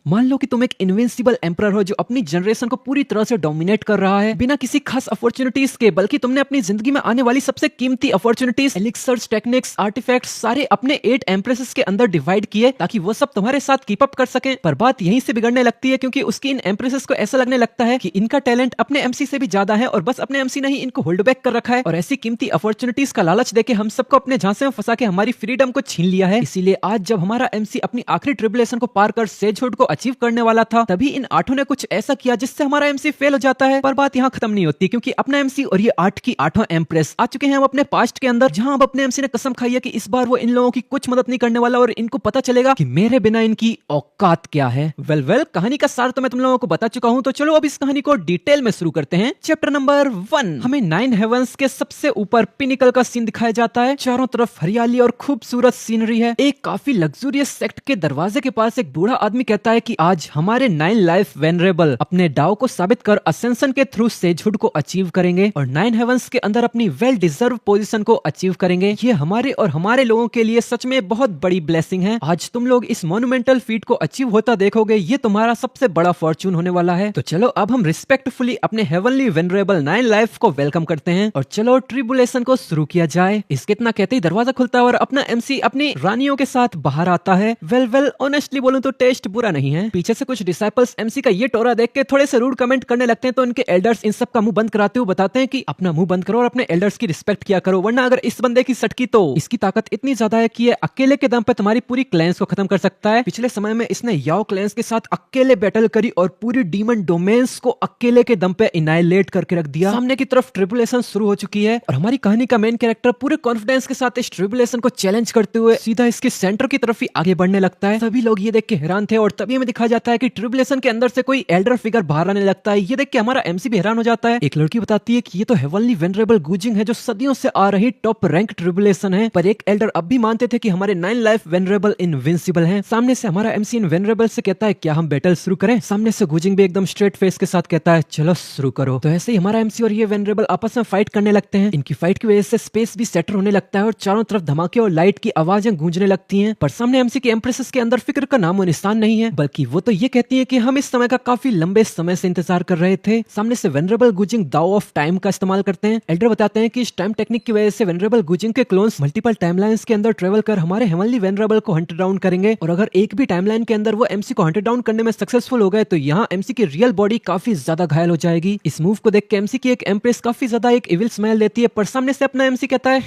मान लो कि तुम एक इनविंसिबल एम्परर हो जो अपनी जनरेशन को पूरी तरह से डोमिनेट कर रहा है बिना किसी खास अपॉर्चुनिटीज के, बल्कि तुमने अपनी जिंदगी में आने वाली सबसे कीमती अपॉर्चुनिटीज, एलिक्सर्स, टेक्निक्स, आर्टिफैक्ट्स सारे अपने 8 एम्प्रेसेस के अंदर डिवाइड किए ताकि वो सब तुम्हारे साथ कीप अप कर सकें। पर बात यहीं से बिगड़ने लगती है क्योंकि उसकी इन एम्प्रेसेस को ऐसा लगने लगता है कि इनका टैलेंट अपने एमसी से भी ज्यादा है और बस अपने एमसी ने ही इनको होल्ड बैक कर रखा है और ऐसी कीमती अपॉर्चुनिटीज का लालच देके हम सबको अपने झांसे में फंसा के हमारी फ्रीडम को छीन लिया है। इसीलिए आज जब हमारा एमसी अपनी आखिरी ट्रिबुलेशन को पार कर सेजहुड को अचीव करने वाला था, तभी इन 8 ने कुछ ऐसा किया जिससे हमारा एमसी फेल हो जाता है। पर बात यहाँ खत्म नहीं होती क्योंकि अपना एमसी और ये 8 की 8 एम्प्रेस आ चुके हैं हम अपने पास्ट के अंदर, जहां अब अपने एमसी ने कसम खाई है कि इस बार वो इन लोगों की कुछ मदद नहीं करने वाला और इनको पता चलेगा कि मेरे बिना इनकी औकात क्या है। वेल कहानी का सार तो मैं तुम लोगों को बता चुका हूं, तो चलो अब इस कहानी को डिटेल में शुरू करते हैं। चैप्टर नंबर 1 हमें 9 हेवंस के सबसे ऊपर पिनिकल का सीन दिखाया जाता है। चारों तरफ हरियाली और खूबसूरत सीनरी है। एक काफी लग्जूरियस सेक्ट के दरवाजे के पास एक बूढ़ा आदमी कहता है कि आज हमारे 9 लाइफ वेनरेबल अपने डाव को साबित कर असेंशन के थ्रू सेजहुड को अचीव करेंगे और 9 हेवंस के अंदर अपनी वेल डिजर्व पोजीशन को अचीव करेंगे। ये हमारे और हमारे लोगों के लिए सच में बहुत बड़ी ब्लेसिंग है। आज तुम लोग इस मोन्यूमेंटल फीट को अचीव होता देखोगे, ये तुम्हारा सबसे बड़ा फॉर्चून होने वाला है। तो चलो अब हम रिस्पेक्टफुली अपने हेवनली वेनरेबल 9 लाइफ को वेलकम करते हैं और चलो ट्रिबुलेशन को शुरू किया जाए। इसके इतना कहते ही दरवाजा खुलता है और अपना एमसी अपनी रानियों के साथ बाहर आता है। वेल ऑनेस्टली बोलूं तो टेस्ट बुरा नहीं है। पीछे से कुछ डिसाइपल्स एमसी का ये टोरा देख के थोड़े से रूड कमेंट करने लगते हैं, तो इनके एल्डर्स इन सब का मुंह बंद कराते हुए बताते हैं कि अपना मुंह बंद करो और अपने एल्डर्स की रिस्पेक्ट किया करो, वरना अगर इस बंदे की सटकी तो इसकी ताकत इतनी ज्यादा है कि ये अकेले के दम पे तुम्हारी पूरी क्लैंस को खत्म कर सकता है। पिछले समय में इसने याओ क्लैंस के साथ अकेले बैटल करी और पूरी डीमन डोमेन्स को अकेले के दम पे इनाइलेट करके रख दिया। सामने की तरफ ट्रिबुलेशन शुरू हो चुकी है और हमारी कहानी का मेन कैरेक्टर पूरे कॉन्फिडेंस के साथ इस ट्रिबुलेशन को चैलेंज करते हुए सीधा इसके सेंटर की तरफ ही आगे बढ़ने लगता है। सभी लोग ये देख के हैरान थे और तभी हमें दिखाया जाता है कि ट्रिबुलेशन के अंदर से कोई एल्डर फिगर बाहर आने लगता है। ये देख के हमारा एमसी भी हैरान हो जाता है। एक लड़की बताती है कि ये तो हेवनली वेनरेबल गूजिंग है जो सदियों से आ रही टॉप रैंक ट्रिबुलेशन है, पर एक एल्डर अब भी मानते थे कि हमारे 9 लाइफ वेनरेबल इनविंसिबल हैं। सामने से हमारा एमसी इन वेनरेबल से कहता है क्या हम बैटल शुरू करें। सामने से गूजिंग भी एकदम स्ट्रेट फेस के साथ कहता है चलो शुरू करो। तो ऐसे ही हमारा एमसी और ये वेनरेबल आपस में फाइट करने लगते हैं। इनकी फाइट की वजह से स्पेस भी सेटर होने लगता है और चारों तरफ धमाके और लाइट की आवाजें गूंजने लगती हैं। पर सामने एमसी के एम्प्रेसेस के अंदर फिक्र का नामो निशान नहीं है, बल्कि वो तो ये कहती है कि हम इस समय का काफी लंबे समय से इंतजार कर रहे थे। सामने से वेनरेबल गूजिंग दाओ ऑफ टाइम का इस्तेमाल करते हैं। एल्डर बताते हैं कि इस टाइम टेक्निक की वजह से वेनरेबल गूजिंग के क्लोन्स मल्टीपल टाइमलाइंस के अंदर ट्रेवल कर हमारे हेवनली वेनरेबल को हंट डाउन करेंगे और अगर एक भी टाइमलाइन के अंदर वो एमसी को हंट डाउन करने में सक्सेसफुल हो गए तो यहाँ एमसी की रियल बॉडी काफी ज्यादा घायल हो जाएगी। इस मूव को देख के एमसी की एक एम्प्रेस काफी ज्यादा एक इविल स्माइल देती है, पर सामने से अपना एमसी कहता है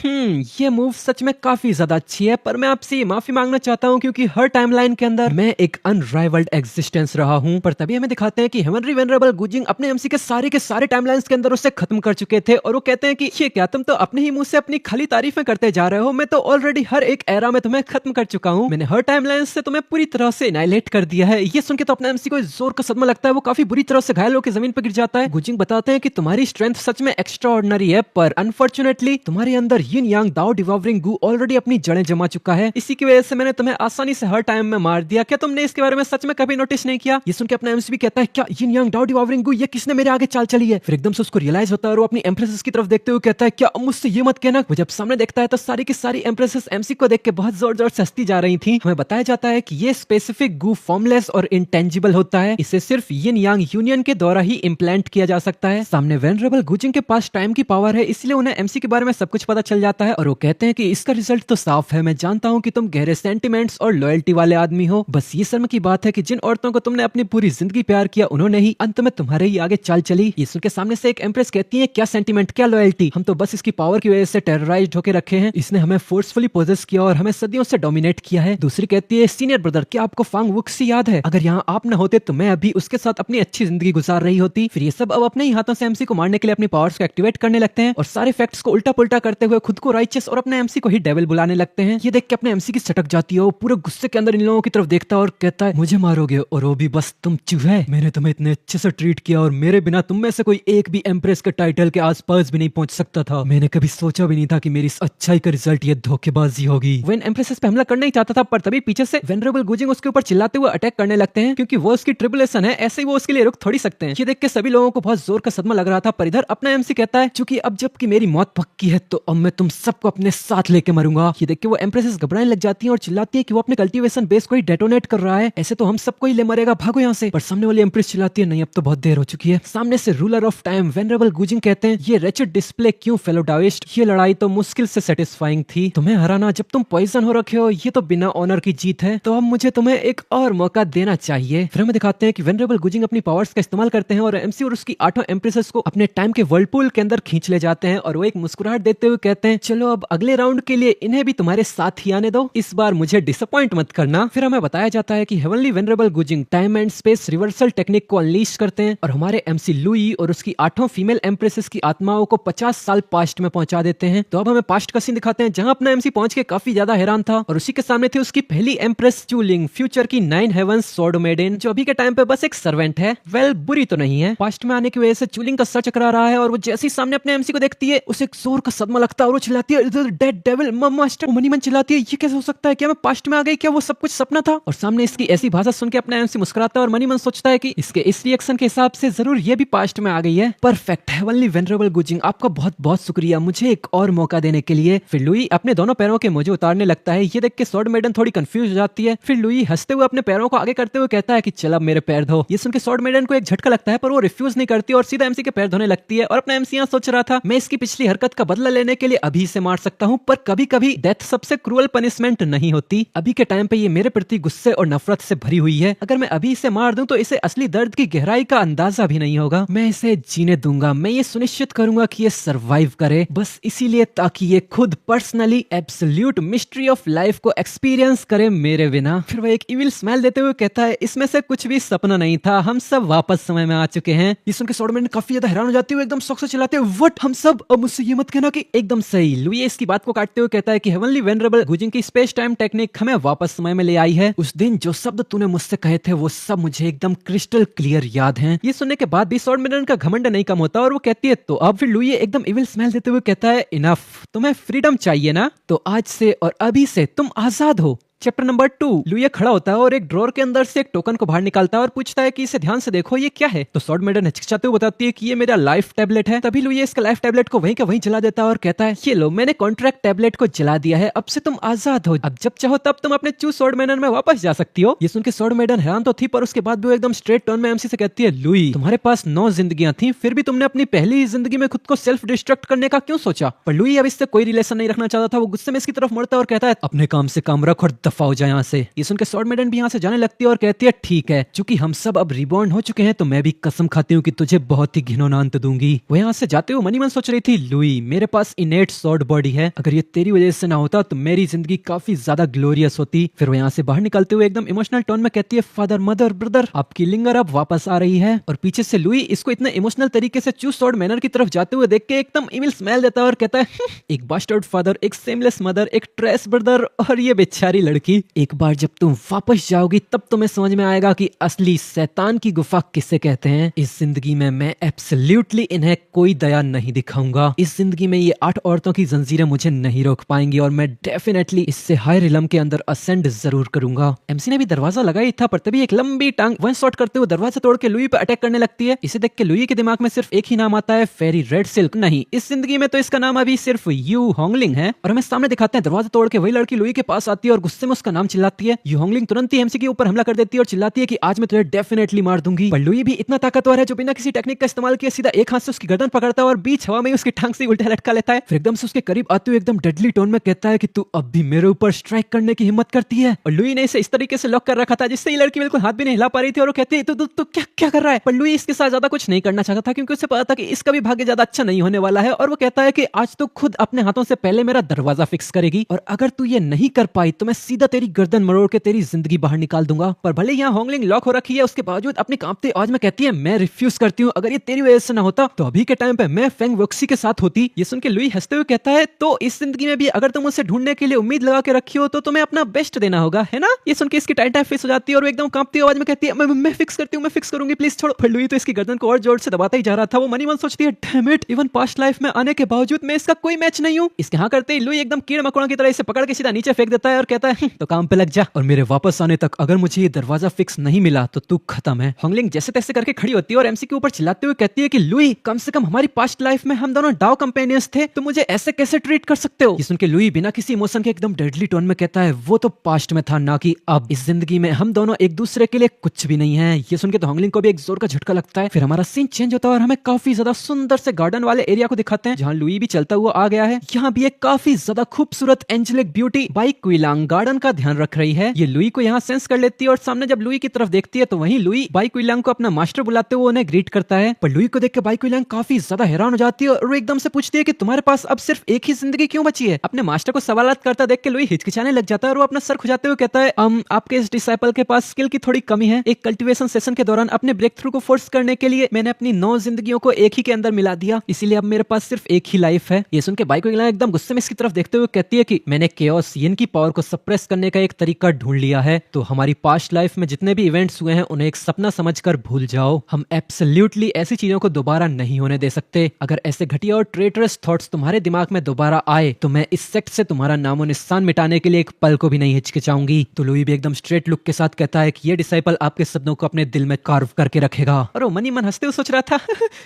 ये मूव सच में काफी ज्यादा अच्छी है, पर मैं आपसे माफी मांगना चाहता हूँ क्योंकि हर टाइमलाइन के अंदर मैं एक अनराइवल्ड एग्जिस्टेंस रहा हूँ। पर तभी हमें दिखाते हैं कि हेवनली वेनरेबल गूजिंग अपने एमसी के सारे टाइमलाइंस के अंदर उसे खत्म कर चुके थे और वो कहते हैं कि ये क्या तुम तो अपने ही मुंह से अपनी खाली तारीफें करते जा रहे हो। मैं तो ऑलरेडी हर एक एरा में तुम्हें खत्म कर चुका हूँ। मैंने हर टाइमलाइन से तुम्हें पूरी तरह से एनाइलेट कर दिया है। ये सुन के तो अपना एमसी को जोर का सदमा लगता है। वो काफी बुरी तरह से घायल होकर जमीन पर गिर जाता है। गूजिंग बताते हैं कि तुम्हारी स्ट्रेंथ सच में एक्स्ट्रा ऑर्डिनरी है, पर अनफॉर्चुनेटली तुम्हारे अंदर यिन यांग दाओ डिवॉल्विंग गू ऑलरेडी अपनी जड़ें जमा चुका है। इसी की वजह से मैंने तुम्हें आसानी से हर टाइम में मार दिया। क्या तुमने इसके बारे में सच में कभी नोटिस नहीं किया? ये सुन के अपना एमसी भी कहता है क्या यिन यांग दाओ डिवॉल्विंग गू ये किसने मेरे आगे चाल चली है? फिर एकदम से उसको रियलाइज होता है और वो अपनी एम्प्रेसेस की तरफ देखते हुए कहता है क्या मुझसे ये मत कहना। वो जब सामने देखता है तो सारी की सारी एम्प्रेसेस एमसी को देख के बहुत जोर जोर से हंसती जा रही थी। हमें बताया जाता है कि ये स्पेसिफिक गू फॉर्मलेस और इंटेंजिबल होता है। इसे सिर्फ यिन यांग यूनियन के द्वारा ही इम्प्लांट किया जा सकता है। सामने वेनरेबल गूजिंग के पास टाइम की पावर है, इसलिए उन्हें एमसी के बारे में सब कुछ पता चल जाता है और वो कहते हैं कि इसका रिजल्ट तो साफ है। मैं जानता हूँ कि तुम गहरे सेंटिमेंट्स और लॉयल्टी वाले आदमी हो। बस ये शर्म की बात है कि जिन औरतों को तुमने अपनी पूरी जिंदगी प्यार किया उन्होंने ही अंत में तुम्हारे ही आगे चाल चली। ये सुन के सामने से एक एम्प्रेस कहती है क्या सेंटिमेंट क्या लॉयल्टी, हम तो बस इसकी पावर की वजह से टेरराइज्ड होकर रखे हैं। इसने हमें फोर्सफुली पोजेस किया और हमें सदियों से डोमिनेट किया है। दूसरी कहती है सीनियर ब्रदर क्या आपको फांग वुक्सी याद है? अगर यहाँ आप न होते तो मैं अभी उसके साथ अपनी अच्छी जिंदगी गुजार रही होती। फिर ये सब अब अपने ही हाथों से एमसी को मारने के लिए अपनी पावर्स को एक्टिवेट करने लगते हैं और सारे फैक्ट्स को उल्टा पुल्टा करते हुए खुद को राइचियस और अपने एमसी को ही डेविल बुलाने लगते हैं। ये देख के अपने एमसी की सटक जाती है। वो पूरे गुस्से के अंदर इन लोगों की तरफ देखता है और कहता है मुझे मारोगे और वो भी बस तुम चूहे? मैंने तुम्हें इतने अच्छे से ट्रीट किया और मेरे बिना तुम में से कोई एक भी एम्प्रेस के टाइटल के आसपास भी नहीं पहुंच सकता था। मैंने कभी सोचा भी नहीं था कि मेरी इस अच्छाई का रिजल्ट ये धोखेबाजी होगी। वो इन एम्प्रेसेस पे हमला करना ही चाहता था, पर तभी पीछे से वेनरेबल गूजिंग उसके ऊपर चिल्लाते हुए अटैक करने लगते हैं क्योंकि वो उसकी ट्रिबुलेशन है, ऐसे ही वो उसके लिए रुक थोड़ी सकते हैं। ये देख के सभी लोगों को बहुत जोर का सदमा लग रहा था, पर इधर अपना एमसी कहता है चूंकि अब जबकि मेरी मौत पक्की है तो अब मैं तुम सबको अपने साथ लेके मरूंगा। ये देख के वो एम्प्रेसेस घबराने लग जाती हैं और चिल्लाती है कि वो अपने कल्टीवेशन बेस को ही डेटोनेट कर रहा है। ऐसे तो तो हम सबको ही ले मरेगा, भागो यहाँ से। पर सामने वाली एम्प्रेस चिल्लाती है, नहीं अब तो बहुत देर हो चुकी है। सामने से रूलर ऑफ टाइम वेनरेबल गुजिंग कहते हैं, ये रेचेड डिस्प्ले क्यों फेलो डाविस्ट, ये लड़ाई तो मुश्किल से सेटिस्फाइंग थी, तुम्हें हराना जब तुम पॉइजन हो रखे हो ये तो बिना ऑनर की जीत है, तो अब मुझे तुम्हें एक और मौका देना चाहिए। फिर हमें दिखाते हैं कि वेनरेबल गुजिंग अपनी पावर्स का इस्तेमाल करते हैं और एमसी और उसकी 8 एम्प्रेसेस को अपने टाइम के वर्लपूल के अंदर खींच ले जाते हैं और वो एक मुस्कुराहट देते हुए कहते हैं, चलो अब अगले राउंड के लिए इन्हें भी तुम्हारे साथ ही आने दो, इस बार मुझे डिसअपॉइंट मत करना। फिर हमें बताया जाता है कि heavenly venerable Gujing time and space reversal technique को अनलीश करते हैं और हमारे एमसी लुई और उसकी 8 फीमेल एम्प्रेसेस की आत्माओं को 50 साल पास्ट में पहुंचा देते हैं। तो अब हमें पास्ट का सीन दिखाते हैं जहां अपना एमसी पहुंच के काफी ज्यादा हैरान था और उसी के सामने थी उसकी पहली एम्प्रेस चूलिंग, फ्यूचर की 9 हेवंस स्वॉर्ड मेडन, जो अभी के टाइम पे बस एक सर्वेंट है। वेल बुरी तो नहीं है, पास्ट में आने की वजह से चूलिंग का सर चकरा रहा है और वो जैसे ही सामने अपने एमसी को देखती है उसे एक जोर का सदमा लगता है और वो चिल्लाती है, डेड डेविल मास्टर। मनी मन चिल्लाती है, ये कैसे हो सकता है, क्या मैं पास्ट में आ गई, क्या वो सब कुछ सपना था। और सामने इसकी ऐसी भाषा सुन के अपना एमसी मुस्कुराता है और मनी मन सोचता है कि इसके इस रिएक्शन के हिसाब से जरूर ये भी पास्ट में आ गई है। परफेक्ट हेवनली वेनरेबल गुजिंग, आपका बहुत बहुत शुक्रिया मुझे एक और मौका देने के लिए। फिर लुई अपने दोनों पैरों के मोजे उतारने लगता है, ये देख के स्वॉर्ड मेडन थोड़ी कंफ्यूज हो जाती है। फिर लुई हंसते हुए अपने पैरों को आगे करते हुए कहता है कि चल अब मेरे पैर धो। ये सुन के स्वॉर्ड मेडन को एक झटका लगता है पर वो रिफ्यूज नहीं करती और सीधा एमसी के पैर धोने लगती है और अपना एमसी यहाँ सोच रहा था, मैं इसकी पिछली हरकत का बदला लेने के लिए अभी से मार सकता हूँ, पर कभी कभी डेथ सबसे क्रूअल पनिशमेंट नहीं होती। अभी के टाइम पे ये मेरे प्रति गुस्से और नफरत से भरी हुई है, अगर मैं अभी इसे मार दूं तो इसे असली दर्द की गहराई का अंदाजा भी नहीं होगा। मैं इसे जीने दूंगा, मैं ये सुनिश्चित करूंगा कि ये सरवाइव करे, बस इसीलिए ताकि ये खुद personally absolute mystery of life को एक्सपीरियंस करे मेरे बिना। फिर वह एक इविल स्माइल देते हुए कहता है, इसमें से कुछ भी सपना नहीं था, हम सब वापस समय में आ चुके हैं। ये सुन के स्वॉर्ड मेडन काफी ज्यादा हैरान हो जाती है, एकदम शौक से चिल्लाते हैं, व्हाट हम सब, अब मुझसे ये मत कहना कि एकदम सही। लुई इसकी बात को काटते हुए कहता है कि हेवनली वेनरेबल गुजिंग की स्पेस टाइम टेक्निक हमें वापस समय में ले आई है। उस दिन जो शब्द तूने मुझसे कहे थे वो सब मुझे एकदम क्रिस्टल क्लियर याद हैं। ये सुनने के बाद भी स्वॉर्ड मेडन का घमंड नहीं कम होता और वो कहती है, तो अब। फिर लुई एकदम इविल स्माइल देते हुए कहता है, इनफ, तुम्हें फ्रीडम चाहिए ना, तो आज से और अभी से तुम आजाद हो। Chapter number 2। लुई खड़ा होता है और एक ड्रॉर के अंदर से एक टोकन को बाहर निकालता है और पूछता है कि इसे ध्यान से देखो ये क्या है। तो स्वॉर्ड मेडन हिचकिचाते हुए बताती है कि ये मेरा लाइफ टैबलेट है। तभी लुई इसका लाइफ टैबलेट को वहीं का वहीं जला देता है और कहता है, ये लो मैंने कॉन्ट्रैक्ट टैबलेट को जला दिया है, अब से तुम आजाद हो, अब जब चाहो तब तुम अपने चूज स्वॉर्ड मेडन में वापस जा सकती हो। ये सुन के स्वॉर्ड मेडन हैरान तो थी पर उसके बाद भी वो एकदम स्ट्रेट टोन में एमसी से कहती है, लुई तुम्हारे पास 9 जिंदगियां थी, फिर भी तुमने अपनी पहली जिंदगी में खुद को सेल्फ डिस्ट्रक्ट करने का क्यों सोचा। पर लुई अब इससे कोई रिलेशन नहीं रखना चाहता था, वो गुस्से में इसकी तरफ मुड़ता है और कहता है, अपने काम से काम रख और दफा हो जाए यहाँ से। ये सुनकर स्वॉर्ड मेडन भी यहाँ से जाने लगती है और कहती है, ठीक है, चूंकि हम सब अब रिबॉर्न हो चुके हैं तो मैं भी कसम खाती हूँ कि तुझे बहुत ही घिनौना अंत दूंगी। वो यहाँ से जाते हुए मनी मन सोच रही थी, लुई मेरे पास इनेट स्वॉर्ड बॉडी है, अगर ये तेरी वजह से ना होता तो मेरी जिंदगी काफी ज्यादा ग्लोरियस होती। फिर वो यहाँ से बाहर निकलते हुए एकदम इमोशनल टोन में कहती है, फादर मदर ब्रदर आपकी लिंगर अब वापस आ रही है। और पीछे से लुई इसको इतने इमोशनल तरीके से चूज स्वॉर्ड मैनर की तरफ जाते हुए देख के एकदम इविल स्माइल देता है और कहता है, एक बास्टर्ड फादर, एक सेमलेस मदर, एक ट्रेस ब्रदर और ये बेचारी लड़की, एक बार जब तुम वापस जाओगी तब तुम्हें समझ में आएगा कि असली शैतान की गुफा किसे कहते हैं। इस जिंदगी में मैं एब्सोल्युटली इन्हें कोई दया नहीं दिखाऊंगा। इस जिंदगी में ये 8 औरतों की जंजीरें मुझे नहीं रोक पाएंगी और मैं डेफिनेटली इससे हाई रिलम के अंदर असेंड जरूर करूंगा। एमसी ने भी दरवाजा लगाई था पर तभी एक लंबी टांग वन शॉट करते हुए दरवाजा तोड़ के लुई पे अटैक करने लगती है। इसे देख के लुई के दिमाग में सिर्फ एक ही नाम आता है, फेरी रेड सिल्क। नहीं, इस जिंदगी में तो इसका नाम अभी सिर्फ यू होंगलिंग है। और हमें सामने दिखाते हैं दरवाजा तोड़ के वही लड़की लुई के पास आती है और गुस्से में उसका नाम चिल्लाती है। यू होंगलिंग तुरंत ही एमसी के ऊपर हमला कर देती है और चिल्लाती है कि आज मैं तुझे डेफिनेटली मार दूंगी। पर लुई भी इतना ताकतवर है जो बिना किसी टेक्निक का इस्तेमाल किए सीधा एक हाथ से उसकी गर्दन पकड़ता है और बीच हवा में उसकी टांग से उल्टा लटका लेता है। फिर एकदम से उसके करीब आते हुए एकदम डेडली टोन में कहता है कि तू अब भी मेरे ऊपर स्ट्राइक करने की हिम्मत करती है। और लुई ने इसे इस तरीके से लॉक कर रखा था जिससे ये लड़की बिल्कुल हाथ भी नहीं हिला पा रही थी और वो कहती है, तू क्या कर रहा है। पर लुई इसके साथ ज्यादा कुछ नहीं करना चाहता था क्योंकि उसे पता था कि इसका भी भाग्य ज्यादा अच्छा नहीं होने वाला है। और वो कहता है कि आज तो खुद अपने हाथों से पहले मेरा दरवाजा फिक्स करेगी और अगर तू ये नहीं कर पाई तो मैं सीधा तेरी गर्दन मरोड़ के तेरी जिंदगी बाहर निकाल दूंगा। पर भले यहाँ होंगलिंग लॉक हो रखी है उसके बावजूद अपनी कांपती आवाज में कहती है, मैं रिफ्यूज करती हूँ, अगर ये तेरी वजह से ना होता तो अभी के टाइम पे मैं फेंग वोक्सी के साथ होती। ये सुन के लुई हंसते हुए कहता है, तो इस जिंदगी में भी अगर तुम उसे ढूंढने के लिए उम्मीद लगा के रखी हो तो तुम्हें अपना बेस्ट देना होगा, है ना। ये सुन के इसकी टाइट फेस हो जाती है और वो एकदम कांपती आवाज में कहती है, मैं फिक्स करती हूँ, मैं फिक्स करूंगी, प्लीज छोड़ो। पर लुई तो इसकी गर्दन को और जोर से दबाता ही जा रहा था। वो मनी मन सोचती है, damn it, even past life में आने के बावजूद मैं इसका कोई मैच नहीं हूँ। इसके हाँ करते ही लुई एकदम कीड़ मकोड़ा की तरह इसे पकड़ के सीधा नीचे फेंक देता है और कहता है, तो काम पे लग जा, और मेरे वापस आने तक अगर मुझे ये दरवाजा फिक्स नहीं मिला तो तू खत्म है। होंगलिंग जैसे तैसे करके खड़ी होती है और एमसी के ऊपर चिल्लाते हुए कहती है कि लुई, कम से कम हमारी पास्ट लाइफ में हम दोनों डाओ कंपेनियंस थे, तो मुझे ऐसे कैसे ट्रीट कर सकते हो। ये सुन के लुई बिना किसी इमोशन के एकदम डेडली टोन में कहता है, वो तो पास्ट में था, ना कि अब। इस जिंदगी में हम दोनों एक दूसरे के लिए कुछ भी नहीं है। ये सुन के तो होंगलिंग को भी एक जोर का झटका लगता है। फिर हमारा सीन चेंज होता है और हमें काफी ज्यादा सुंदर से गार्डन वाले एरिया को दिखाते हैं जहाँ लुई भी चलता हुआ आ गया है। यहाँ भी एक काफी ज्यादा खूबसूरत एंजेलिक ब्यूटी बाई क्विलांग गार्डन का ध्यान रख रही है। ये लुई को यहाँ सेंस कर लेती है और सामने जब लुई की तरफ देखती है तो वहीं लुई बाई क्विलांग को अपना मास्टर बुलाते हुए उन्हें ग्रीट करता है। पर लुई को देख के बाई क्विलांग काफी ज्यादा हैरान हो जाती है और वो एकदम से पूछती है कि तुम्हारे पास अब सिर्फ एक ही जिंदगी क्यों बची है। अपने मास्टर को सवालात करता देख के लुई हिचकिचाने लग जाता है और वो अपना सर खुजाते हुए कहता है, आपके इस डिसाइपल के पास स्किल की थोड़ी कमी है। एक कल्टीवेशन सेशन के दौरान अपने ब्रेक थ्रू को फोर्स करने के लिए मैंने अपनी 9 जिंदगियों को एक ही के अंदर मिला दिया, इसीलिए अब मेरे पास सिर्फ एक ही लाइफ है। ये सुन के बाई क्विलांग एकदम गुस्से में इसकी तरफ देखते हुए कहती है कि मैंने केओस यिन की पावर को सप्रेस करने का एक तरीका ढूंढ लिया है, तो हमारी पास्ट लाइफ में जितने भी इवेंट्स हुए हैं उन्हें एक सपना समझकर भूल जाओ। हम एब्सोल्युटली ऐसी चीजों को दोबारा नहीं होने दे सकते। अगर ऐसे घटिया और ट्रेटरस थॉट्स तुम्हारे दिमाग में दोबारा आए तो मैं इस सेक्ट से तुम्हारा नामो निशान मिटाने के लिए एक पल को भी नहीं हिचकिचाऊंगी। तो लुई भी एकदम स्ट्रेट लुक के साथ कहता है कि ये डिसाइपल आपके सपनों को अपने दिल में कार्व करके रखेगा। और वो मनी मन हंसते हुए सोच रहा था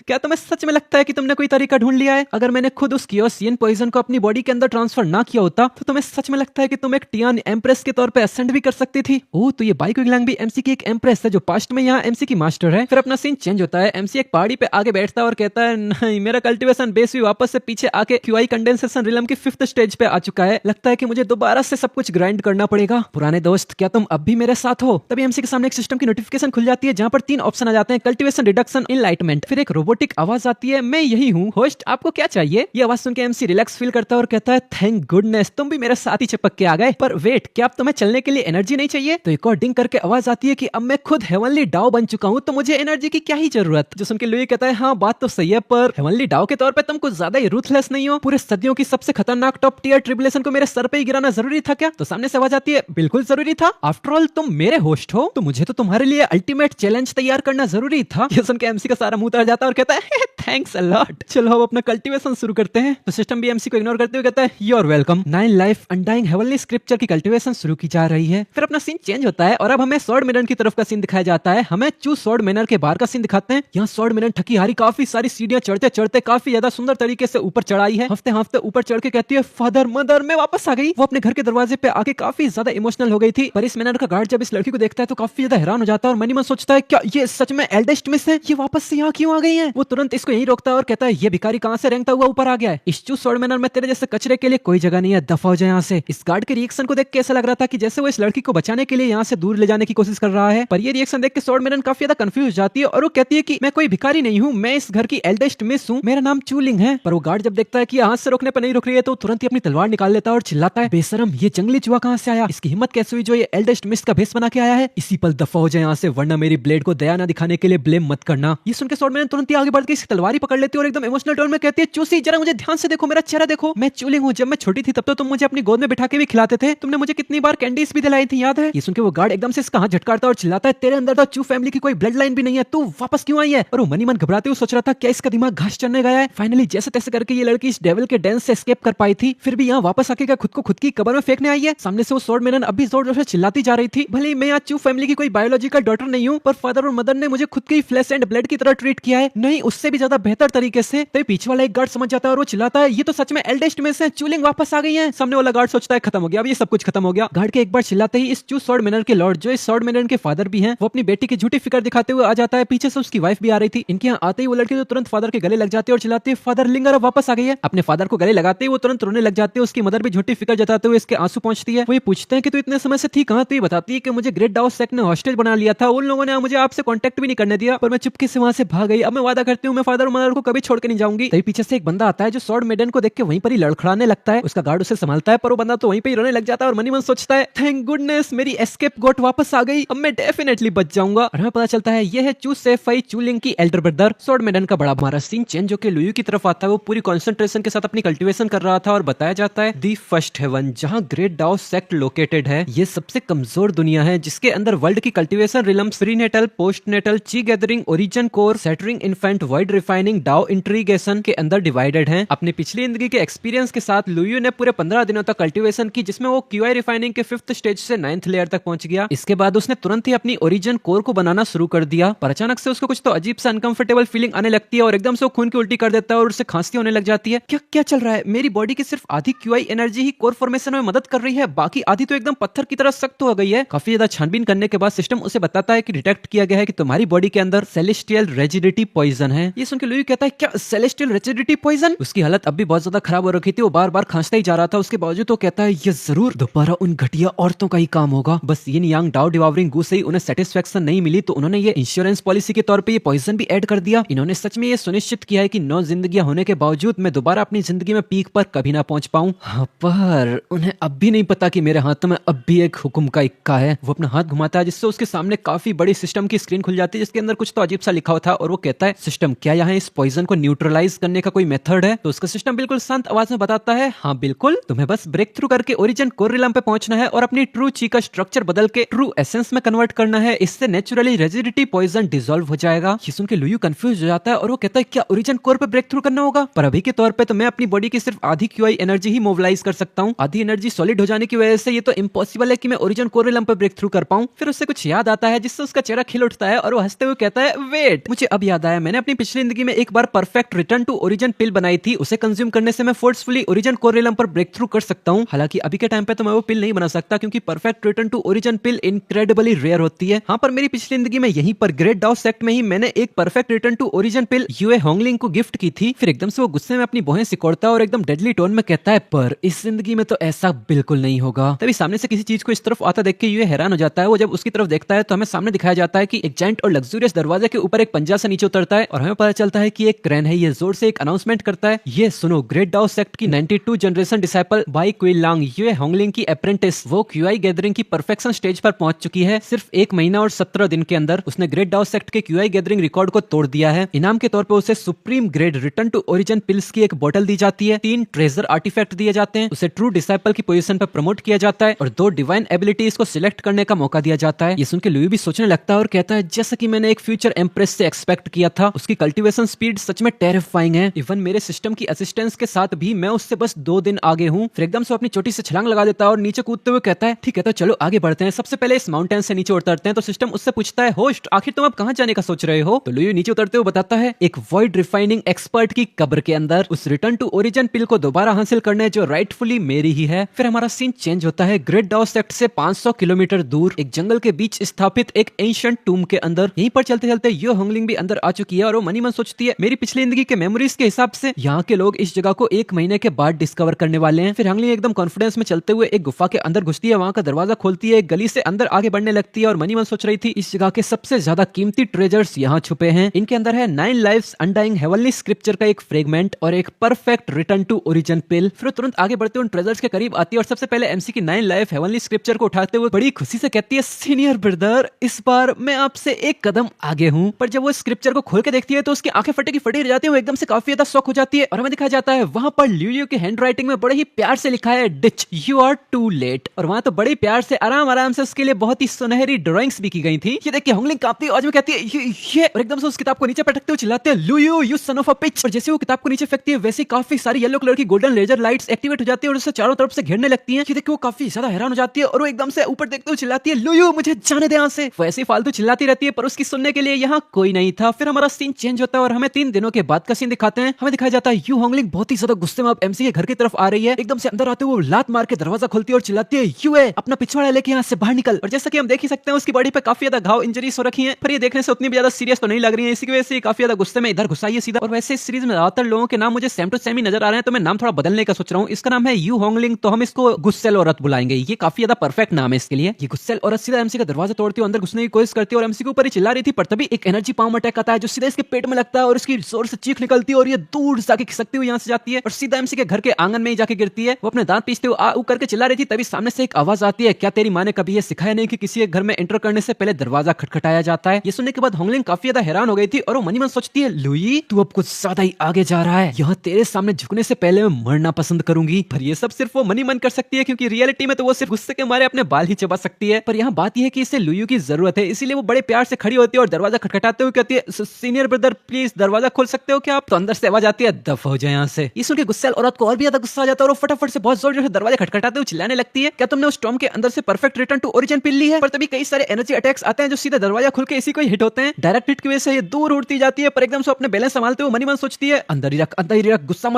क्या तुम्हें सच में लगता है कि तुमने कोई तरीका ढूंढ लिया है? अगर मैंने खुद उस केओस यिन पॉइजन को अपनी बॉडी के अंदर ट्रांसफर ना किया होता तो तुम्हें सच में लगता है कि तुम एक टियान एम्प्रेस के तौर पे असेंड भी कर सकती थी। ओह, तो ये बाई क्विलांग भी एमसी की एक एम्प्रेस है जो पास्ट में यहाँ एमसी की मास्टर है। फिर अपना सीन चेंज होता है। एमसी एक पहाड़ी पे आगे बैठता है और कहता है, नहीं, मेरा कल्टीवेशन बेस भी वापस से पीछे आके क्यूआई कंडेंसेशन रिलम की 5th स्टेज पे आ चुका है। लगता है कि मुझे दोबारा से सब कुछ ग्राइंड करना पड़ेगा। पुराने दोस्त, क्या तुम अब भी मेरे साथ हो? तभी एमसी के सामने एक सिस्टम की नोटिफिकेशन खुल जाती है जहाँ पर 3 ऑप्शन आ जाते हैं, कल्टीवेशन, रिडक्शन, इनलाइटमेंट। फिर एक रोबोटिक आवाज आती है, मैं यही हूँ होस्ट, आपको क्या चाहिए? ये आवाज सुन के एमसी रिलैक्स फील करता है और कहता है, थैंक गुडनेस तुम भी मेरे साथ ही चिपक के आ गए। पर वेट, क्या अब तुम्हें चलने के लिए एनर्जी नहीं चाहिए? तो एक और डिंग करके आवाज आती है कि अब मैं खुद हेवनली डाओ बन चुका हूँ, तो मुझे एनर्जी की क्या ही जरूरत। जो सुन के लुई कहता है, हाँ बात तो सही है, पर हेवनली डाओ के तौर पे तुम कुछ ज्यादा ही रूथलेस नहीं हो? पूरे सदियों की सबसे खतरनाक टॉप टियर ट्रिबुलेशन को मेरे सर पे ही गिराना जरूरी था क्या? तो सामने से आवाज आती है, बिल्कुल जरूरी था। आफ्टर ऑल तुम मेरे होस्ट हो, तो मुझे तो तुम्हारे लिए अल्टीमेट चैलेंज तैयार करना जरूरी था। ये सुन के एमसी का सारा मुंह उतर जाता है और कहता है, थैंक्स अ लॉट। चलो अब अपना कल्टीवेशन शुरू करते हैं। तो सिस्टम भी एमसी को इग्नोर करते हुए कहता है, you are welcome. 9 life undying heavenly scripture की कल्टीवेशन शुरू की जा रही है। फिर अपना सीन चेंज होता है और अब हमें स्वॉर्ड मेनन की तरफ का सीन दिखाया जाता है। हमें चू स्वॉर्ड मेनर के बाहर का सीन दिखाते हैं। यहाँ स्वॉर्ड मेनन थकी हारी काफी सारी सीढ़ियां चढ़ते चढ़ते काफी ज्यादा सुंदर तरीके से ऊपर चढ़ाई है। हफ्ते हफ्ते ऊपर चढ़ के कहती है, फादर मदर मैं वापस आ गई। वो अपने घर के दरवाजे पे आके काफी ज्यादा इमोशनल हो गई थी। पर इस मेनर का गार्ड जब इस लड़की को देखता है तो काफी ज्यादा हैरान हो जाता है और मनी मन सोचता है, क्या ये सच में एल्डेस्ट मिस है? ये वापस से यहाँ क्यों आ गई है? वो तुरंत इसको यहीं रोकता है और कहता है, ये भिखारी कहाँ से रेंगता हुआ ऊपर आ गया है? इस चू स्वॉर्ड मेनर में तेरे जैसे कचरे के लिए कोई जगह नहीं है, दफा हो जाए यहाँ से। इस गार्ड के रिएक्शन को देख के ऐसा लग रहा था कि जैसे वो इस लड़की को बचाने के लिए यहाँ से दूर ले जाने की कोशिश कर रहा है। पर ये रिएक्शन देख के स्वॉर्ड मेनन काफी ज्यादा कंफ्यूज हो जाती है और वो कहती है कि मैं कोई भिखारी नहीं हूँ, मैं इस घर की एल्डेस्ट मिस हूँ, मेरा नाम चूलिंग है। पर वो गार्ड जब देखता है कि हाथ से रोकने पर नहीं रुक रही है तो तुरंत ही अपनी तलवार निकाल लेता है और चिल्लाता है, बेशरम, ये जंगली चूहा कहाँ से आया? इसकी हिम्मत कैसे हुई जो ये एल्डेस्ट मिस का भेस बना के आया है? इसी पल दफा हो जाए यहाँ से, वरना मेरी ब्लेड को दया ना दिखाने के लिए ब्लेम मत करना। ये सुनकर स्वॉर्ड मेनन तुरंत ही आगे बढ़ के इसकी तलवार ही पकड़ लेती है और एकदम इमोशनल टोन में कहती है, चूसी जरा मुझे ध्यान से देखो, मेरा चेहरा देखो, मैं चूलिंग हूँ। जब मैं छोटी थी तब तो तुम मुझे अपनी गोद में बिठा के भी खिलाते थे, तुमने मुझे कितनी बार कैंडीज भी दिलाई थी, याद है? ये सुनकर वो गार्ड एकदम से इसका हाथ झटकारता है और चिल्लाता है, तेरे अंदर तो चू फैमिली की कोई ब्लड लाइन भी नहीं है, तू वापस क्यों आई है? और वो मनी मन घबराते हुए सोच रहा था, क्या इसका दिमाग घास चढ़ने गया है? फाइनली जैसे तैसे करके ये लड़की इस डेविल के डेंस से एस्केप कर पाई थी, फिर भी यहाँ वापस आके खुद को खुद की कब्र में फेंकने आई है। सामने से वो स्वॉर्ड मेनन अब भी जोर जोर से चिल्लाती जा रही थी, भले मैं यहाँ चू फैमिली की कोई बायोलॉजिकल डॉटर नहीं हूँ, पर फादर और मदर ने मुझे खुद की फ्लैश एंड ब्लड की तरह ट्रीट किया है, नहीं उससे भी ज्यादा बेहतर तरीके से। तो पीछे वाला एक गार्ड समझ जाता है और वो चिल्लाता है, ये तो सच में एल्डेस्ट मिस है, चूलिंग वापस आ गई है। सामने वाला गार्ड सोचता है, खत्म हो गया, अब ये सब कुछ खत्म हो गया। गार्ड के एक बार चिल्लाते ही इस चू स्वॉर्ड मेनर के लॉर्ड, जो इस स्वॉर्ड मेनर के फादर भी हैं, वो अपनी बेटी की झूठी फिक्र दिखाते हुए आ जाता है। पीछे से उसकी वाइफ भी आ रही थी। इनके यहाँ आते ही वो लड़की तो तुरंत फादर के गले लग जाती है और चिल्लाती है, फादर लिंगर अब वापस आ गई है। अपने फादर को गले लगाते ही वो तुरंत रोने लग जाते हैं। उसकी मदर भी झूठी फिक्र जताते हुए इसके आंसू पहुंचती है। वो ये पूछते हैं कि तू इतने समय से थी कहाँ? तो ये बताती है कि मुझे ग्रेट डाउस सेक्ट ने हॉस्टेज बना लिया था, उन लोगों ने मुझे आपसे कांटेक्ट भी नहीं करने दिया, पर मैं चुपके से वहां से भाग गई। अब मैं वादा करती हूँ मैं फादर और मदर को कभी छोड़ के नहीं जाऊंगी। तभी पीछे से एक बंदा आता है जो स्वॉर्ड मेडन को देख के वहीं पर ही लड़खड़ाने लगता है। उसका गार्ड उसे संभालता है, पर वो बंदा तो वहीं पे ही रोने लग जाता है और मनी मन सोचता है, थैंक गुडनेस मेरी एस्केप गोट वापस आ गई, अब मैं डेफिनेटली बच जाऊंगा। और हमें पता चलता है ये है चू सेफाई चूलिंग की एल्डर ब्रदर स्वॉर्ड मेडन का बड़ा। हमारा सीन चेंज होकर लुयू की तरफ आता है। वो पूरी कंसंट्रेशन के साथ अपनी कल्टीवेशन कर रहा था और बताया जाता है दी फर्स्ट हेवन, जहां ग्रेट डाओ सेक्ट लोकेटेड है, ये सबसे कमजोर दुनिया है जिसके अंदर वर्ल्ड की cultivation realms, prenatal, postnatal, qi gathering, origin core, settling infant, void refining dao integration के अंदर डिवाइडेड हैं। अपनी पिछली जिंदगी के एक्सपीरियंस के साथ लुयू ने पूरे 15 दिनों तक कल्टीवेशन की, जिसमें वो क्यूआई रिफाइनिंग के 5th स्टेज से 9th लेयर तक पहुंच गया। इसके बाद उसने तुरंत ही अपनी ओरिजिन कोर को बनाना शुरू कर दिया, पर अचानक से उसको कुछ तो अजीब सा अनकंफर्टेबल फीलिंग आने लगती है और एकदम से वो खून की उल्टी कर देता है और उससे खांसी होने लग जाती है। क्या क्या चल रहा है? मेरी बॉडी की सिर्फ आधी क्यूआई एनर्जी ही कोर फॉर्मेशन में मदद कर रही है, बाकी आधी तो एकदम पत्थर की तरह सख्त हो गई है। काफी ज्यादा छानबीन करने के बाद सिस्टम उसे बताता है कि डिटेक्ट किया गया है कि तुम्हारी बॉडी के अंदर सेलेस्टियल रिजिडिटी पॉइजन है। ये सुनकर लुई कहता है, क्या सेलेस्टियल रिजिडिटी पॉइजन? उसकी हालत अब भी बहुत ज्यादा खराब हो रखी थी, वो बार बार खांसता ही जा रहा था। उसके बावजूद तो कहता है, ये जरूर दोबारा उन घटिया औरतों का ही काम होगा। बस यिन यांग डाओ डिवावरिंग गू से ही उन्हें सेटिस्फेक्शन नहीं मिली, तो उन्होंने ये इंश्योरेंस पॉलिसी के तौर पे ये पॉइजन भी ऐड कर दिया। इन्होंने सच में ये सुनिश्चित किया है कि 9 जिंदगियां होने के बावजूद मैं दोबारा अपनी जिंदगी में पीक पर कभी ना पहुंच पाऊं। हाँ, पर उन्हें अब भी नहीं पता कि मेरे हाथों में अब भी एक हुक्म का इक्का है। वो अपना हाथ घुमाता है, जिससे उसके सामने काफी बड़ी सिस्टम की स्क्रीन खुल जाती है, जिसके अंदर कुछ तो अजीब सा लिखा हुआ था। और वो कहता है, सिस्टम क्या यहाँ इस पॉइजन को न्यूट्रलाइज करने का कोई मेथड है? तो उसका सिस्टम बिल्कुल शांत आवाज में बताता है, हाँ बिल्कुल, तुम्हें बस ब्रेक थ्रू करके ओरिजिन कोर रिलम पे पहुंचना है और अपनी ट्रू ची का स्ट्रक्चर बदल के ट्रू एसेंस में कन्वर्ट करना है। इससे नेचुरली रेजिडिटी पॉइजन डिसॉल्व हो जाएगा। ये सुन के लुयू कंफ्यूज हो जाता है और वो कहता है, क्या ओरिजिन कोर पे ब्रेक थ्रू करना होगा? पर अभी के तौर पे तो मैं अपनी बॉडी की सिर्फ आधी क्यूआई एनर्जी ही मोबिलाइज कर सकता हूँ। आधी एनर्जी सॉलिड हो जाने की वजह से ये तो इम्पॉसिबल है कि मैं ओरिजिन कोर रिलम पे ब्रेक थ्रू कर पाऊं। फिर उससे कुछ याद आता है, जिससे उसका चेहरा खिल उठता है और वो हंसते हुए कहता है, वेट, मुझे अब याद आया, मैंने अपनी पिछली जिंदगी में एक बार परफेक्ट रिटर्न टू ओरिजिन पिल बनाई थी। उसे कंज्यूम करने से मैं फोर्सफुली ओरिजिन कोर रिलम पर ब्रेक थ्रू कर सकता हूँ। हालांकि अभी के टाइम पे तो मैं वो पिल नहीं बना सकता, क्योंकि perfect return to origin pill incredibly rare होती है। हाँ, पर मेरी पिछली जिंदगी में यहीं पर ग्रेट डाउ सेक्ट में ही मैंने एक perfect return to origin pill यूए होंगलिंग को गिफ्ट की थी। फिर एकदम से वो गुस्से में अपनी भौहें सिकोड़ता है और एकदम डेडली टोन में कहता है, पर इस जिंदगी में तो ऐसा बिल्कुल नहीं होगा। तभी सामने से किसी चीज को इस तरफ आता देख के यूए हैरान हो जाता है। वो जब उसकी तरफ देखता है तो हमें सामने दिखाया जाता है कि एक जायंट और लग्जूरियस दरवाजे के ऊपर एक पंजा से नीचे उतरता है और हमें पता चलता है कि एक क्रेन है। ये जोर से एक अनाउंसमेंट करता है, ये सुनो, ग्रेट डाउ सेक्ट की 92 generation disciple Bai Qilang Yue Hongling की अप्रेंटिस, वो क्यूआई गैदरिंग की परफेक्शन स्टेज पर पहुंच चुकी है। सिर्फ 1 महीना और 17 दिन के अंदर उसने ग्रेट डाउ सेक्ट के क्यूआई गैदरिंग रिकॉर्ड को तोड़ दिया है। इनाम के तौर पर उसे supreme grade return to origin pills की एक बोतल दी जाती है, 3 ट्रेजर आर्टिफैक्ट दिए जाते हैं, उसे ट्रू डिसाइपल की पोजीशन पर प्रमोट किया जाता है और 2 डिवाइन एबिलिटीज को सिलेक्ट करने का मौका दिया जाता है। ये सुन के लुई भी सोचने लगता है और कहता है, जैसा कि मैंने एक फ्यूचर एम्प्रेस से एक्सपेक्ट किया था, उसकी कल्टीवेशन स्पीड सच में टेरिफाइंग है। इवन मेरे सिस्टम की असिस्टेंस के साथ भी मैं उससे बस 2 दिन आगे हूँ। फिर एकदम से अपनी चोटी से छलांग लगा देता है और नीचे कूदते हुए कहता है, ठीक है तो चलो आगे बढ़ते हैं। सबसे पहले इस माउंटेन से नीचे उतरते हैं। तो सिस्टम उससे पूछता है, होस्ट, आखिर तुम अब कहां जाने का सोच रहे हो? तो लुई नीचे उतरते हुए बताता है, एक वॉइड रिफाइनिंग एक्सपर्ट की कब्र के अंदर उस रिटर्न टू ओरिजिन पिल को दोबारा हासिल करने जो राइटफुली मेरी ही है। फिर हमारा सीन चेंज होता है ग्रेट डाउ सेक्ट से 500 किलोमीटर दूर एक जंगल के बीच स्थापित एक एंशिएंट टूम के अंदर। यहीं पर चलते चलते यो होंगलिंग भी अंदर आ चुकी है और वो मनी मन सोचती है, मेरी पिछली जिंदगी के मेमोरीज के हिसाब से यहाँ के लोग इस जगह को 1 महीने के बाद डिस्कवर करने वाले हैं। फिर होंगलिंग एकदम कॉन्फिडेंस में चलते हुए एक गुफा के अंदर घुसती है, वहां का दरवाजा खोलती है, एक गली से अंदर आगे बढ़ने लगती है और मनी मन सोच रही थी, इस जगह के सबसे ज्यादा कीमती ट्रेजर्स यहाँ छुपे हैं। इनके अंदर है 9 लाइव्स अनडाइंग हेवनली स्क्रिप्चर का एक फ्रेगमेंट और एक परफेक्ट रिटर्न टू ओरिजिन पिल। फिर तुरंत आगे बढ़ते उन ट्रेजर्स के करीब आती है और सबसे पहले एमसी की 9 लाइफ हेवनली स्क्रिप्चर को उठाते हुए बड़ी खुशी से कहती है, सीनियर ब्रदर, इस बार मैं आपसे एक कदम आगे हूँ। पर जब वो स्क्रिप्चर को खोल के देखती है तो उसकी आंखें फटे की फटी रह जाती है। वो एकदम से काफी ज्यादा शॉक हो जाती है और हमें दिखाया जाता है वहां पर ल्यूलियो की हैंड राइटिंग में बड़े ही प्यार से लिखा है, ditch you are too late. और वहां तो बड़े प्यार से आराम आराम से उसके लिए बहुत ही सुनहरी ड्राइंग्स भी की गई थी। ये देख के होंगलिंग कांपती है, आज में कहती है ये और एकदम से उस किताब को नीचे पटकते हुए चिल्लाते हैं, Luyu you son of a bitch. और जैसे वो किताब को नीचे फेंकती है वैसे काफी सारी येलो कलर की गोल्डन लेजर लाइट्स एक्टिवेट हो जाती है और उससे चारों तरफ से घेरने लगती हैं। ये देख के वो काफी ज्यादा हैरान हो जाती है और वो एकदम से ऊपर देखते हुए चिल्लाती है, लुयू मुझे जाने दे यहाँ से। वैसे फालतू चिल्लाती रहती है पर उसकी सुनने के लिए यहाँ कोई नहीं था। फिर हमारा सीन चेंज होता है और हमें 3 दिनों के बाद का सीन दिखाते हैं। हमें दिखाया जाता है यू होंगलिंग बहुत ही ज्यादा गुस्से में अब एमसी के घर की तरफ आ रही है। एकदम से अंदर आते हुए लात मार के दरवाजा खोलती है और चिल्लाती है, यू है अपना पिछवाड़ा लेके यहाँ से बाहर निकल। और जैसा कि हम देख ही सकते हैं उसकी बॉडी पे काफी ज्यादा घाव इंजरीज हो रखी हैं, पर ये देखने से उतनी भी ज्यादा सीरियस तो नहीं लग रही है। इसी की वजह से काफी ज्यादा गुस्से में इधर घुसाई है सीधा। और वैसे इस सीरीज में ज्यादातर लोगों के नाम मुझे सेम टू सेम ही नजर आ रहे हैं, तो मैं नाम थोड़ा बदलने का सोच रहा हूँ। इसका नाम है यू होंगलिंग, तो हम इसको गुस्सेल औरत बुलाएंगे। ये काफी ज्यादा परफेक्ट नाम है इसके लिए। ये गुस्सेल औरत सीधा एमसी का दरवाजा तोड़ती है, अंदर घुसने की कोशिश करती है और एमसी के ऊपर ही चिल्ला रही थी। पर तभी एक एनर्जी पाम अटैक आता है जो सीधा इसके पेट में लगता है और इसकी जोर से चीख निकलती है और ये दूर जाके खिसकती हुई यहाँ से जाती है और सीधा एमसी के घर के आंगन में ही जाके गिरती है। वो अपने दांत पीसते हुए आ ऊ करके चिल्ला रही थी, तभी सामने से एक आवाज आती है, क्या तेरी माँ ने कभी ये सिखाया नहीं कि किसी के घर में एंटर करने से पहले दरवाजा खटखटाया जाता है? ये सुनने के बाद होंगलिंग काफी ज्यादा हैरान हो गई थी और वो मनी मन सोचती है, लुई तू अब कुछ ज्यादा ही आगे जा रहा है, यहाँ तेरे सामने झुकने से पहले मैं मरना पसंद करूंगी। पर ये सब सिर्फ वो मनी मन कर सकती है, क्योंकि रियलिटी में तो वो सिर्फ गुस्से के मारे अपने बाल ही चबा सकती है। पर यहाँ बात यह है कि इसे लुई की जरूरत है, इसीलिए वो बड़े प्यार से खड़ी होती है और दरवाजा खटखटाते हुए कहती है, सीनियर ब्रदर प्लीज दरवाजा खोल सकते हो क्या आप? तो अंदर से आवाज आती है, दफा हो जाए यहाँ से। ये सुन के गुस्सैल औरत को और भी ज्यादा गुस्सा आ जाता है और वो फटाफट से बहुत जोर से दरवाजा खटखटाते हुए चिल्लाने लगती है, क्या तुमने उस टॉम के अंदर से परफेक्ट रिटर्न टू ओरिजिन पिल ली है? पर तभी कई सारे एनर्जी अटैक्स आते हैं जो सीधे दरवाजा खुल के इसी को हिट होते हैं। डायरेक्ट हिट की वजह से ये दूर उड़ती जाती है, पर एकदम से अपने बैलेंस संभालते हुए मनी मन सोचती है, अंदर ही रख, गुस्सा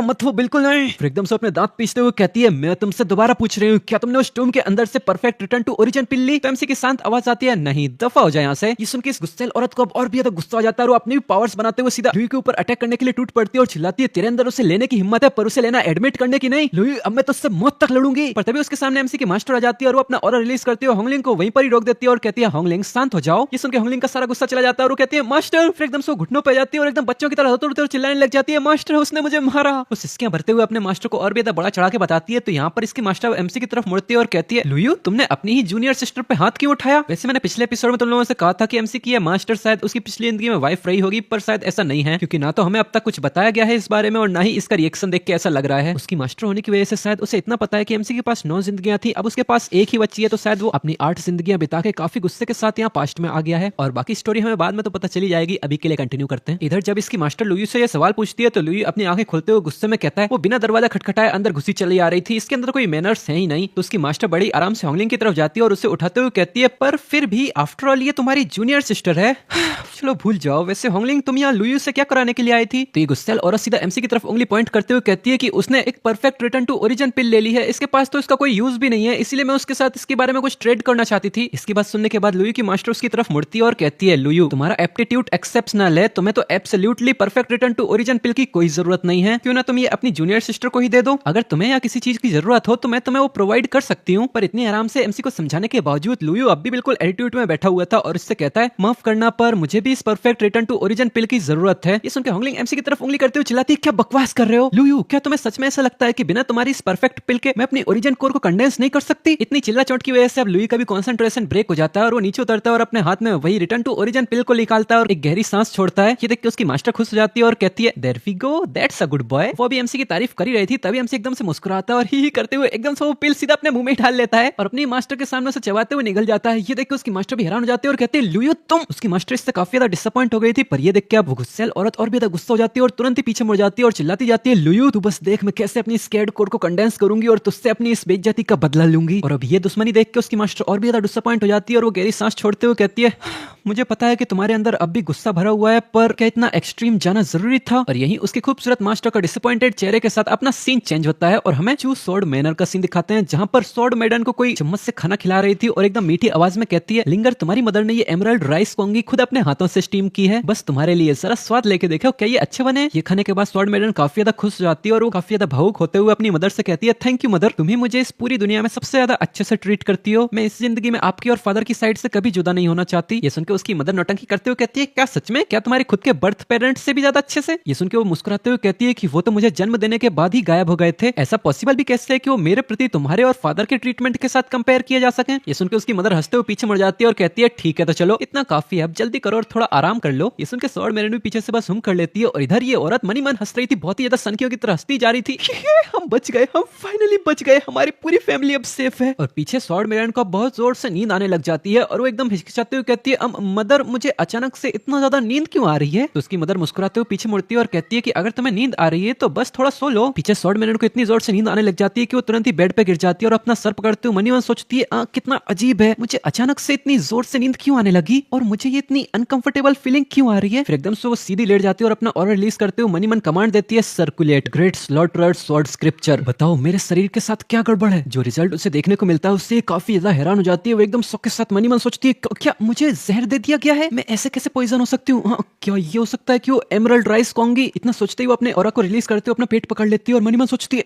मत हो, बिल्कुल नहीं। फिर एकदम से अपने दांत पीसते हुए कहती है, मैं तुमसे दोबारा पूछ रही हूँ, क्या तुमने उस टॉम के अंदर से परफेक्ट रिटर्न टू ओरिजिन पिल ली? तो एमसी की शांत आवाज आती है, नहीं, दफा हो जाए यहाँ से। ये सुन के इस गुस्सैल औरत को अब और भी ज्यादा गुस्सा आ जाता है और अपनी पावर्स बनाते हुए सीधा लुई के ऊपर अटैक करने के लिए टूट पड़ती है और चिल्लाती है, तेरे अंदर उसे लेने की हिम्मत है पर उसे लेना एडमिट करने की नहीं। लुई, अब मैं तुझसे मौत तक लड़ूंगी। पर तभी उसके सामने एमसी की मास्टर आ जाती है और वो अपना ऑरा रिलीज करती है, होंगलिंग को वहीं पर ही रोक देती है और कहती है, होंगलिंग शांत हो जाओ। ये सुन के होंगलिंग का सारा गुस्सा चला जाता है और वो कहती है, मास्टर। फिर एकदम से घुटनों पे जाती है और एकदम बच्चों की तरह रोते और चिल्लाने लग जाती है, मास्टर उसने मुझे मारा। वो सिसकियां भरते हुए अपने मास्टर को और भी ज्यादा बड़ा चढ़ा के बताती है। तो यहाँ पर इसकी मास्टर एमसी की तरफ मुड़ती है और कहती है, लुयू, तुमने अपनी ही जूनियर सिस्टर पे हाथ क्यों उठाया? वैसे मैंने पिछले एपिसोड में तुम लोगों से कहा था कि एमसी की मास्टर शायद उसकी पिछली जिंदगी में वाइफ रही होगी, पर शायद ऐसा नहीं है, क्योंकि ना तो हमें अब तक कुछ बताया गया है इस बारे में और ना ही इसका रिएक्शन देख के ऐसा लग रहा है। उसकी मास्टर होने की वजह से शायद उसे इतना पता है कि एमसी के पास 9 जिंदगियां थी, अब उसके पास एक ही बच्ची है, तो शायद वो अपनी 8 जिंदगियां बिता के काफी गुस्से के साथ यहाँ पास्ट में आ गया है। और बाकी स्टोरी हमें बाद में तो पता चली जाएगी, अभी के लिए कंटिन्यू करते हैं। इधर जब इसकी मास्टर लुई से ये सवाल पूछती है तो लुई अपनी आंखें खोलते हुए गुस्से में कहता है, वो बिना दरवाजा खटखटाए अंदर घुसी चली आ रही थी, इसके अंदर कोई मैनर्स है ही नहीं। तो उसकी मास्टर बड़ी आराम से होंगलिंग की तरफ जाती है और उसे उठाते हुए कहती है, पर फिर भी आफ्टर ऑल ये तुम्हारी जूनियर सिस्टर है। चलो भूल जाओ। वैसे होंगलिंग, तुम यहाँ लुई से क्या कराने के लिए आई थी? तो ये गुस्सैल औरत सीधा एमसी की तरफ उंगली पॉइंट करते हुए कहती है कि उसने एक परफेक्ट रिटर्न टू ओरिजिन पिल ले ली है, इसके पास तो इसका कोई यूज भी नहीं है, इसीलिए मैं उसके साथ इसके बारे में कुछ ट्रेड करना चाहती थी। इसकी बात सुनने के बाद लुई की मास्टर उसकी तरफ मुड़ती है और कहती है, लुई, तुम्हारा एप्टीट्यूड एक्सेप्शनल है, तुम्हें तो absolutely perfect return to origin pill की कोई जरूरत नहीं है, क्यों ना तुम ये अपनी जूनियर सिस्टर को ही दे दो। अगर तुम्हें या किसी चीज की जरूरत हो तो मैं तुम्हें वो प्रोवाइड कर सकती हूँ। पर इतनी आराम से एमसी को समझाने के बावजूद लुई अब भी बिल्कुल एटीट्यूड में बैठा हुआ था और इससे कहता है, माफ करना पर मुझे भी इस perfect return to origin pill की जरूरत है। ये सुनकर होंगलिंग एमसी की तरफ उंगली करते हुए चिल्लाती है, क्या बकवास कर रहे हो लुई? क्या तुम्हें सच में ऐसा लगता है कि बिना तुम्हारी इस परफेक्ट पिल के मैं अपनी ओरिजिन कोर को कंडेंस नहीं कर सकती? इतनी चिल्ला चोट की वजह से अब लुई का भी कंसंट्रेशन ब्रेक हो जाता है और वो नीचे उतरता है और अपने हाथ में वही रिटर्न टू ओरिजिन पिल को निकालता है और एक गहरी सांस छोड़ता है। ये देख के उसकी मास्टर खुश हो जाती है और कहती है, there we go, that's a good boy. वो भी एमसी की तारीफ कर ही रही थी, तभी एमसी एकदम से मुस्कुराता है और ही करते हुए एकदम से वो पिल सीधा अपने मुंह में डाल लेता है और अपनी मास्टर के सामने से चबाते हुए निकल जाता है। ये देख के उसकी मास्टर भी हैरान हो जाती है और कहती है, लुई तुम। उसकी मास्टर इससे काफी ज्यादा डिसअपॉइंट हो गई थी, पर ये देख के अब गुस्सैल औरत और भी ज्यादा गुस्सा हो जाती है और तुरंत ही पीछे मुड़ जाती है और चिल्लाती जाती है, लुई तू बस देख मैं कैसे अपनी स्केर्ड कोर को कंडेंस करूंगी और तुझसे अपनी इस बेइज्जती का बदला लूंगी। और अब ये दुश्मनी देख के उसकी मास्टर और भी ज्यादा डिसअपॉइंट हो जाती है और वो गहरी सांस छोड़ते हुए कहती है, मुझे पता है कि तुम्हारे अंदर अब भी गुस्सा भरा हुआ है, पर क्या इतना एक्सट्रीम जाना जरूरी था? और यही उसके खूबसूरत मास्टर का डिसअपॉइंटेड चेहरे के साथ अपना सीन चेंज होता है और हमें चूज स्वॉर्ड मैनर का सीन दिखाते हैं, जहां पर स्वॉर्ड मैडन को कोई चम्मच से खाना खिला रही थी और एकदम मीठी आवाज में कहती है, लिंगर तुम्हारी मदर ने ये एमराल्ड राइस कोंगी खुद अपने हाथों से स्टीम की है, बस तुम्हारे लिए, जरा स्वाद लेके देखो क्या ये अच्छे बने? ये खाने के बाद स्वॉर्ड मैडन काफी ज्यादा खुश हो जाती है और वो काफी ज्यादा भावुक होते हुए अपनी मदर से कहती है, थैंक यू मदर, तुम्ही मुझे इस पूरी दुनिया में सबसे ज्यादा अच्छे से ट्रीट करती हो, मैं इस जिंदगी में आपकी और फादर की साइड से कभी जुदा नहीं होना चाहती। ये सुनकर उसकी मदर नौटंकी करते हुए कहती है, क्या सच में? क्या तुम्हारे खुद के बर्थ पेरेंट्स से भी ज्यादा अच्छे से? ये सुनकर वो मुस्कुराते हुए कहती है कि वो तो मुझे जन्म देने के बाद ही गायब हो गए थे, ऐसा पॉसिबल भी कैसे है कि वो मेरे प्रति तुम्हारे और फादर के ट्रीटमेंट के साथ कंपेयर किए जा सके? ये सुनकर उसकी मदर हंसते हुए पीछे मुड़ जाती है और कहती है, ठीक है तो चलो, इतना काफी है, अब जल्दी करो और थोड़ा आराम कर लो। ये सुनकर स्वॉर्ड मैडन भी पीछे से बस हुम कर लेती है और इधर ये औरत मनी मन हंस रही थी, बहुत ही ज्यादा सनकियों की तरह हंसती जा रही थी, हम बच गए, हम फाइनली बच गए, हमारी पूरी फैमिली अब सेफ है। और पीछे स्वॉर्ड मैडन को बहुत जोर से नींद आने लग जाती है और वो एकदम हिचकिचाते हुए कहती है, मदर मुझे अचानक से इतना ज्यादा नींद क्यों आ रही है? तो उसकी मदर मुस्कुराते हुए पीछे मुड़ती है और कहती है कि अगर तुम्हें नींद आ रही है तो बस थोड़ा सो लो। पीछे स्वॉर्ड मैडन को इतनी जोर से नींद आने लग जाती है कि वो तुरंत ही बेड पे गिर जाती है और अपना सर पकड़ते हुए मनी मन सोचती है, कितना अजीब है, मुझे अचानक से इतनी जोर से नींद क्यों आने लगी और मुझे ये इतनी अनकंफर्टेबल फीलिंग क्यों आ रही है? फिर एकदम से वो सीधी लेट जाती है और अपना ऑर्डर रिलीज करते हुए मनी मन कमांड देती है, सर्कुलेट ग्रेट स्लॉटरर स्वॉर्ड स्क्रिप्चर। बताओ मेरे शरीर के साथ क्या गड़बड़ है? जो रिजल्ट उसे देखने को मिलता है उससे काफी ज्यादा हैरान हो जाती है। वो एकदम शौक के साथ मनी मन सोचती है, क्या मुझे जहर दे दिया गया है? मैं ऐसे कैसे पॉइजन हो सकती हूँ? क्या ये हो सकता है कि वो एमराल्ड राइस कोंगी? इतना सोचते ही वो अपने ऑरा को रिलीज करते हुए अपना पेट पकड़ लेती है और मनी मन सोचती है,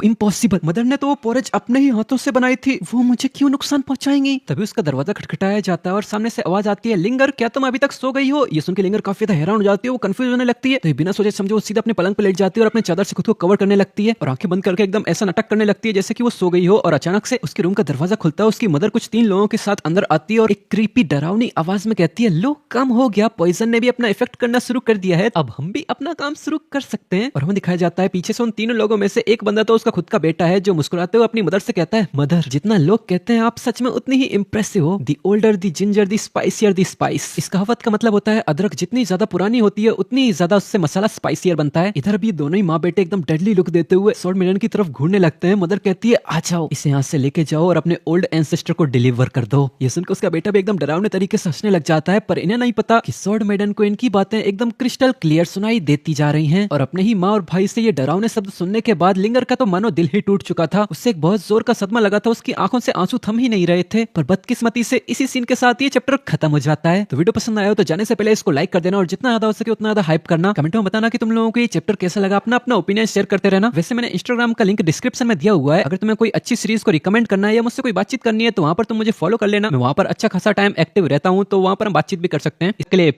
इम्पॉसिबल, मदर ने तो वो पोरेज अपने ही हाथों से बनाई थी, वो मुझे क्यों नुकसान पहुंचाएंगी? तभी उसका दरवाजा खटखटाया जाता है और सामने से आवाज आती है, लिंगर क्या तुम अभी तक सो गई हो? ये सुन के लिंगर काफी ज्यादा हैरान हो जाती है, वो कंफ्यूज होने लगती है। तो बिना सोचे समझे वो सीधा अपने पलंग पर लेट जाती है और अपने चादर से खुद को कवर करने लगती है और आंखें बंद करके एकदम ऐसा नाटक करने लगती है जैसे कि वो सो गई हो। और अचानक से उसके रूम का दरवाजा खुलता है, उसकी मदर कुछ 3 लोगों के साथ अंदर आती है और एक क्रीपी डरावनी आवाज में कहती है, लो कम हो गया, पॉइजन ने भी अपना इफेक्ट करना शुरू कर दिया है, अब हम भी अपना काम शुरू कर सकते हैं। और हमें दिखाया जाता है पीछे से उन 3 लोगों में से एक बंदा तो उसका खुद का बेटा है, जो मुस्कुराते हुए अपनी मदर से कहता है, मदर जितना लोग कहते हैं आप सच में उतनी ही इंप्रेसिव हो, the older the ginger the spicier the spice. इस कहावत का मतलब होता है अदरक जितनी ज्यादा पुरानी होती है उतनी ज्यादा उससे मसाला स्पाइसियर बनता है। इधर भी दोनों ही माँ बेटे एकदम डेडली लुक देते हुए स्वॉर्ड मेडन की तरफ घूरने लगते हैं। मदर कहती है आ जाओ, इसे यहाँ से लेके जाओ और अपने ओल्ड एंसेस्टर को डिलीवर कर दो। ये सुनकर उसका बेटा भी एकदम डरावने तरीके से हंसने लग जाता है, पर इन्हें नहीं पता कि स्वॉर्ड मेडन को इनकी बातें एकदम क्रिस्टल क्लियर सुनाई देती जा रही हैं। और अपने ही माँ और भाई से ये डरावने शब्द सुनने के बाद लिंगर का तो मानो दिल ही टूट चुका था। उससे एक बहुत जोर का सदमा लगा था, उसकी आंखों से आंसू थम ही नहीं रहे थे। पर बदकिस्मती से इसी सीन के साथ ये चैप्टर खत्म हो जाता है। तो वीडियो पसंद आया हो तो जाने से पहले इसको लाइक कर देना और जितना ज्यादा हो सके उतना ज्यादा हाइप करना। कमेंट में बताना कि तुम लोगों को ये चैप्टर कैसा लगा, अपना अपना ओपिनियन शेयर करते रहना। वैसे मैंने इंस्टाग्राम का लिंक डिस्क्रिप्शन में दिया हुआ है, अगर तुम्हें कोई अच्छी सीरीज को रिकमेंड करना है या मुझसे कोई बातचीत करनी है तो वहां पर तुम मुझे फॉलो कर लेना। मैं वहां पर अच्छा खासा टाइम एक्टिव रहता हूँ, तो वहां पर हम बातचीत भी कर सकते हैं। इसके लिए